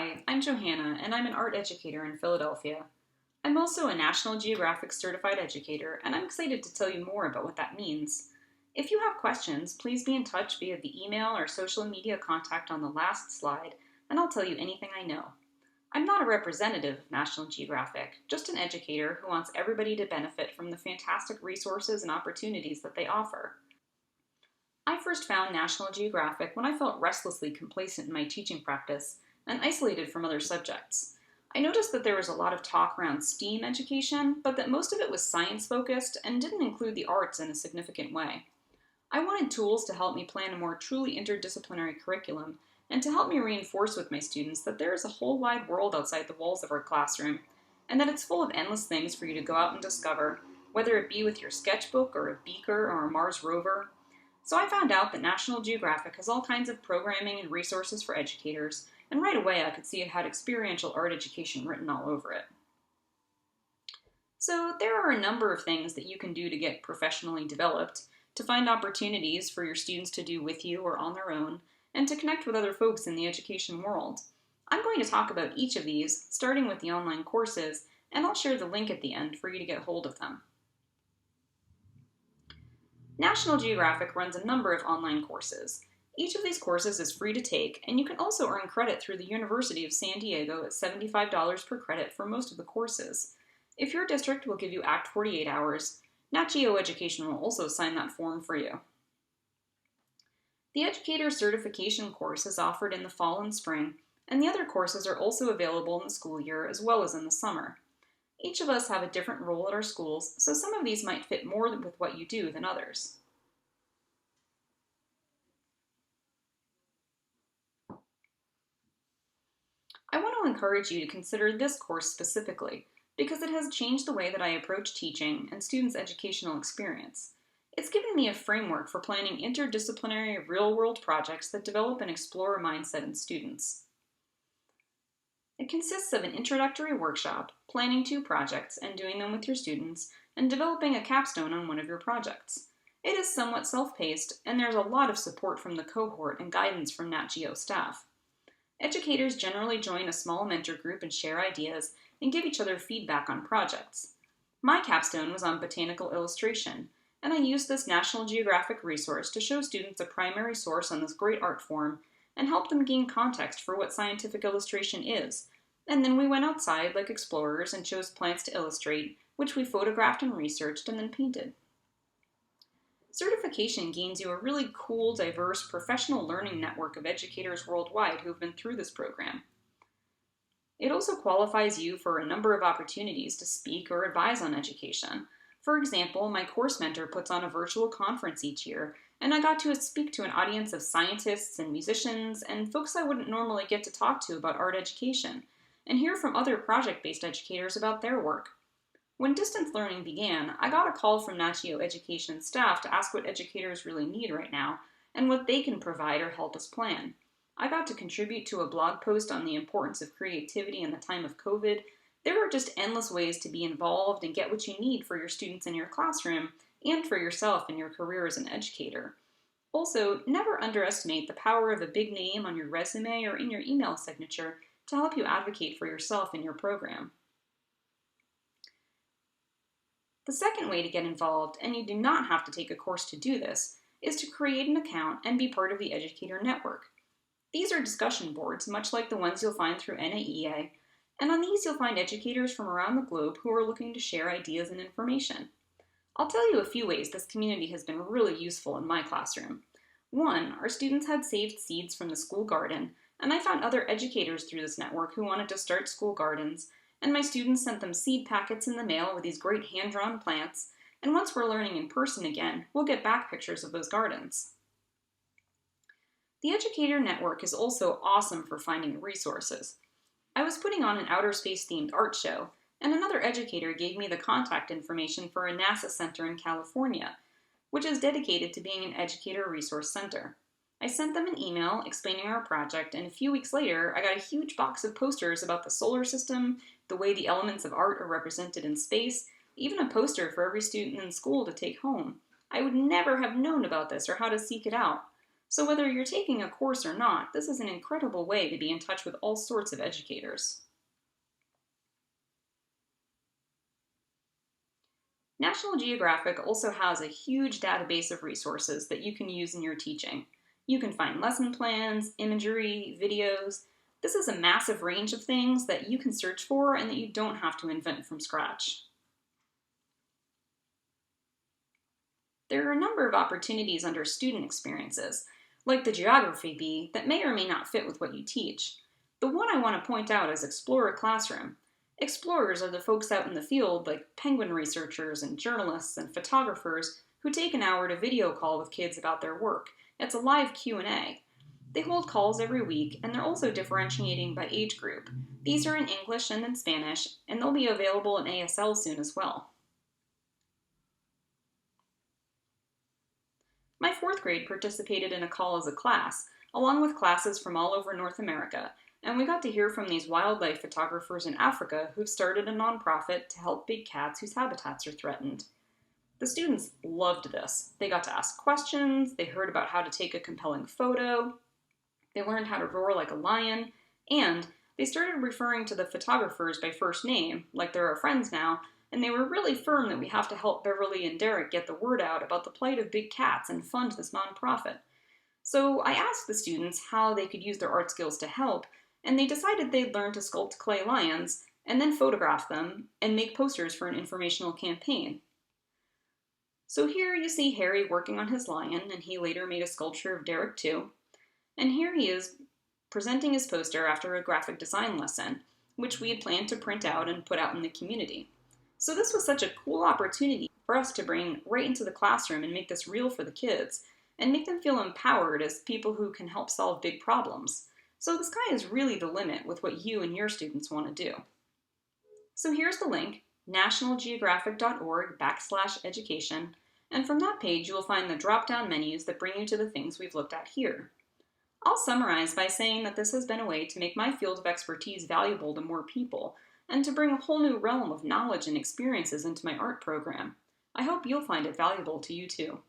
Hi, I'm Johanna, and I'm an art educator in Philadelphia. I'm also a National Geographic certified educator, and I'm excited to tell you more about what that means. If you have questions, please be in touch via the email or social media contact on the last slide, and I'll tell you anything I know. I'm not a representative of National Geographic, just an educator who wants everybody to benefit from the fantastic resources and opportunities that they offer. I first found National Geographic when I felt restlessly complacent in my teaching practice and isolated from other subjects. I noticed that there was a lot of talk around STEAM education, but that most of it was science focused and didn't include the arts in a significant way. I wanted tools to help me plan a more truly interdisciplinary curriculum and to help me reinforce with my students that there is a whole wide world outside the walls of our classroom and that it's full of endless things for you to go out and discover, whether it be with your sketchbook or a beaker or a Mars rover. So I found out that National Geographic has all kinds of programming and resources for educators, and right away I could see it had experiential art education written all over it. So there are a number of things that you can do to get professionally developed, to find opportunities for your students to do with you or on their own, and to connect with other folks in the education world. I'm going to talk about each of these, starting with the online courses, and I'll share the link at the end for you to get hold of them. National Geographic runs a number of online courses. Each of these courses is free to take, and you can also earn credit through the University of San Diego at $75 per credit for most of the courses. If your district will give you Act 48 hours, Nat Geo Education will also sign that form for you. The Educator Certification course is offered in the fall and spring, and the other courses are also available in the school year as well as in the summer. Each of us have a different role at our schools, so some of these might fit more with what you do than others. I want to encourage you to consider this course specifically, because it has changed the way that I approach teaching and students' educational experience. It's given me a framework for planning interdisciplinary real-world projects that develop an explorer mindset in students. It consists of an introductory workshop, planning 2 projects and doing them with your students, and developing a capstone on one of your projects. It is somewhat self-paced, and there's a lot of support from the cohort and guidance from Nat Geo staff. Educators generally join a small mentor group and share ideas and give each other feedback on projects. My capstone was on botanical illustration, and I used this National Geographic resource to show students a primary source on this great art form and help them gain context for what scientific illustration is. And then we went outside like explorers and chose plants to illustrate, which we photographed and researched and then painted. Certification gains you a really cool, diverse, professional learning network of educators worldwide who have been through this program. It also qualifies you for a number of opportunities to speak or advise on education. For example, my course mentor puts on a virtual conference each year, and I got to speak to an audience of scientists and musicians and folks I wouldn't normally get to talk to about art education, and hear from other project-based educators about their work. When distance learning began, I got a call from Nat Geo Education staff to ask what educators really need right now and what they can provide or help us plan. I got to contribute to a blog post on the importance of creativity in the time of COVID. There are just endless ways to be involved and get what you need for your students in your classroom and for yourself in your career as an educator. Also, never underestimate the power of a big name on your resume or in your email signature to help you advocate for yourself in your program. The second way to get involved, and you do not have to take a course to do this, is to create an account and be part of the Educator Network. These are discussion boards, much like the ones you'll find through NAEA, and on these you'll find educators from around the globe who are looking to share ideas and information. I'll tell you a few ways this community has been really useful in my classroom. One, our students had saved seeds from the school garden, and I found other educators through this network who wanted to start school gardens, and my students sent them seed packets in the mail with these great hand-drawn plants, and once we're learning in person again, we'll get back pictures of those gardens. The Educator Network is also awesome for finding resources. I was putting on an outer space-themed art show, and another educator gave me the contact information for a NASA center in California, which is dedicated to being an educator resource center. I sent them an email explaining our project, and a few weeks later, I got a huge box of posters about the solar system, the way the elements of art are represented in space, even a poster for every student in school to take home. I would never have known about this or how to seek it out. So whether you're taking a course or not, this is an incredible way to be in touch with all sorts of educators. National Geographic also has a huge database of resources that you can use in your teaching. You can find lesson plans, imagery, videos. This is a massive range of things that you can search for and that you don't have to invent from scratch. There are a number of opportunities under student experiences, like the Geography bee, that may or may not fit with what you teach. The one I want to point out is Explorer Classroom. Explorers are the folks out in the field, like penguin researchers and journalists and photographers, who take an hour to video call with kids about their work. It's a live Q&A. They hold calls every week, and they're also differentiating by age group. These are in English and in Spanish, and they'll be available in ASL soon as well. My fourth grade participated in a call as a class, along with classes from all over North America, and we got to hear from these wildlife photographers in Africa who've started a nonprofit to help big cats whose habitats are threatened. The students loved this. They got to ask questions, they heard about how to take a compelling photo, they learned how to roar like a lion, and they started referring to the photographers by first name, like they're our friends now, and they were really firm that we have to help Beverly and Derek get the word out about the plight of big cats and fund this nonprofit. So I asked the students how they could use their art skills to help, and they decided they'd learn to sculpt clay lions, and then photograph them, and make posters for an informational campaign. So here you see Harry working on his lion, and he later made a sculpture of Derek too. And here he is presenting his poster after a graphic design lesson, which we had planned to print out and put out in the community. So this was such a cool opportunity for us to bring right into the classroom and make this real for the kids, and make them feel empowered as people who can help solve big problems. So the sky is really the limit with what you and your students want to do. So here's the link, nationalgeographic.org/education, and from that page you will find the drop-down menus that bring you to the things we've looked at here. I'll summarize by saying that this has been a way to make my field of expertise valuable to more people, and to bring a whole new realm of knowledge and experiences into my art program. I hope you'll find it valuable to you too.